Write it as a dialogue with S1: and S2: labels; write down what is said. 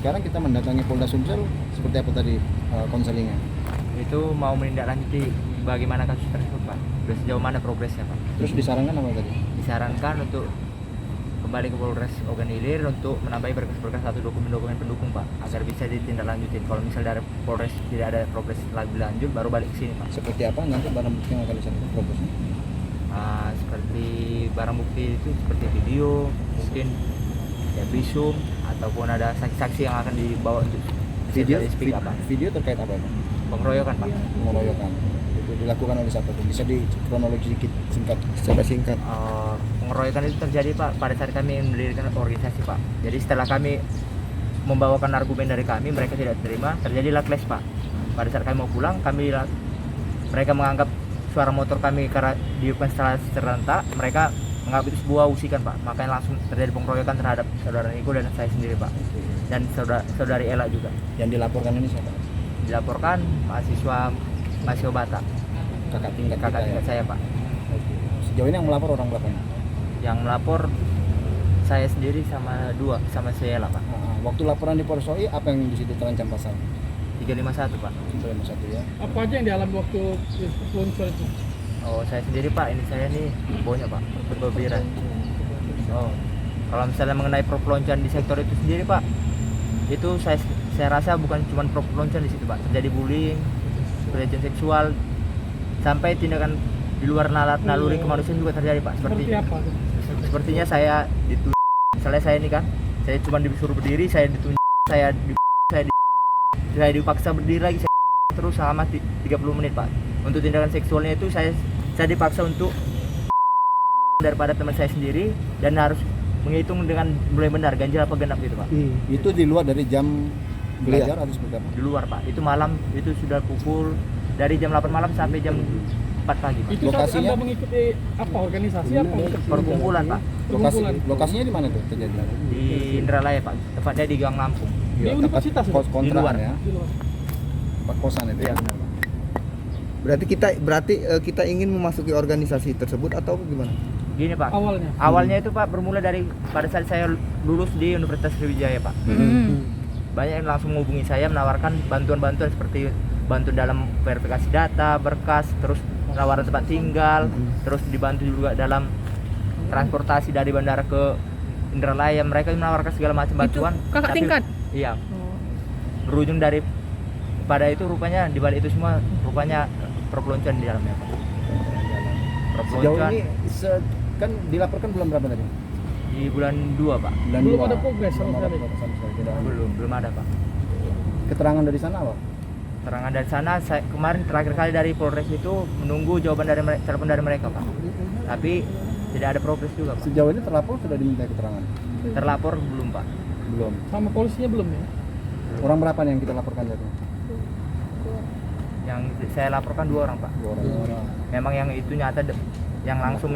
S1: sekarang kita mendatangi Polda Sumsel, seperti apa tadi konselingnya?
S2: Itu mau menindaklanjuti bagaimana kasus tersebut Pak, udah sejauh mana progresnya Pak.
S1: Terus disarankan apa tadi?
S2: Disarankan untuk kembali ke Polres Ogan Ilir untuk menambahi berkas-berkas atau dokumen-dokumen pendukung Pak, agar bisa ditindaklanjutin. Kalau misal dari Polres tidak ada progres lebih lanjut, baru balik ke sini Pak.
S1: Seperti apa nanti barang bukti yang akan disampaikan progresnya?
S2: Seperti barang bukti itu seperti video, mungkin ya visum, ataupun ada saksi-saksi yang akan dibawa untuk speak apa.
S1: Video terkait apa Pak?
S2: Pengeroyokan Pak.
S1: Pengeroyokan. Itu dilakukan oleh siapa tuh? Bisa di kronologi sedikit singkat, secara singkat.
S2: Pengeroyokan itu terjadi Pak pada saat kami mendirikan organisasi Pak. Jadi setelah kami membawakan argumen dari kami, mereka tidak terima, terjadilah clash Pak. Pada saat kami mau pulang, mereka menganggap suara motor kami karena dihubungkan secara serentak, mereka menganggap itu sebuah usikan Pak. Makanya langsung terjadi pengeroyokan terhadap saudara Niko dan saya sendiri Pak. Dan saudari Ella juga.
S1: Yang dilaporkan ini siapa?
S2: Dilaporkan mahasiswa Batak,
S1: Kakak tingkat
S2: saya Pak.
S1: Sejauh ini yang melapor orang berapa?
S2: Yang melapor saya sendiri sama saya lah Pak.
S1: Waktu laporan di Polres OI, apa yang di situ terancam pasal?
S2: 351 Pak.
S1: 351 ya.
S3: Apa aja yang dialami waktu peluncuran itu?
S2: Saya sendiri Pak, ini saya nih bawanya Pak, berbebiran. Kalau misalnya mengenai perpeloncoan di sektor itu sendiri Pak, itu saya rasa bukan cuma perpeloncoan di situ Pak, terjadi bullying, pelecehan seksual, sampai tindakan di luar naluri kemanusiaan juga terjadi Pak.
S3: Seperti apa?
S2: Sepertinya saya ditunjuk, misalnya saya ini kan, saya cuma disuruh berdiri, saya ditunjuk, saya dipaksa berdiri lagi, terus selama 30 menit Pak. Untuk tindakan seksualnya itu saya dipaksa untuk daripada teman saya sendiri, dan harus menghitung dengan mulai benar ganjil apa genap gitu Pak.
S1: Itu di luar dari jam belajar atau seperti apa?
S2: Di luar Pak, itu malam, itu sudah pukul dari jam 8 malam sampai jam 4 pagi Pak.
S3: Itu lokasinya Anda mengikuti apa, organisasi apa?
S2: Perkumpulan Pak.
S1: Lokasinya di mana tuh terjadi?
S2: Di Indralaya Pak, tepatnya di Gang Lampung.
S3: Di universitas
S1: kontrakan
S2: di luar
S1: ya?
S3: Di luar.
S1: Tempat kosan itu ya?
S2: Benar Pak.
S4: Berarti kita ingin memasuki organisasi tersebut atau gimana?
S2: Gini Pak, awalnya itu Pak bermula dari pada saat saya lulus di Universitas Sriwijaya Pak. Banyak yang langsung menghubungi saya menawarkan bantuan-bantuan seperti bantu dalam verifikasi data, berkas, terus penawaran tempat tinggal, terus dibantu juga dalam transportasi dari bandara ke Indralaya. Mereka menawarkan segala macam bantuan.
S5: Itu kakak tingkat?
S2: Iya. Berujung dari pada itu rupanya di balik itu semua rupanya perpeloncoan di dalamnya Pak.
S1: Sejauh ini kan dilaporkan bulan berapa tadi?
S2: Di bulan 2 Pak.
S3: Belum ada progres sama sekali.
S2: Belum ada Pak.
S1: Keterangan dari sana apa?
S2: Keterangan dari sana, saya kemarin terakhir kali dari Polres itu menunggu jawaban dari telepon dari mereka Pak. Tapi tidak ada progres juga Pak.
S1: Sejauh ini terlapor sudah diminta keterangan?
S2: Terlapor belum Pak.
S1: Belum.
S3: Sama polisinya belum ya?
S1: Orang berapa nih yang kita laporkan tadi?
S2: Yang saya laporkan 2 orang Pak.
S1: 2 orang.
S2: Memang yang itu nyata yang langsung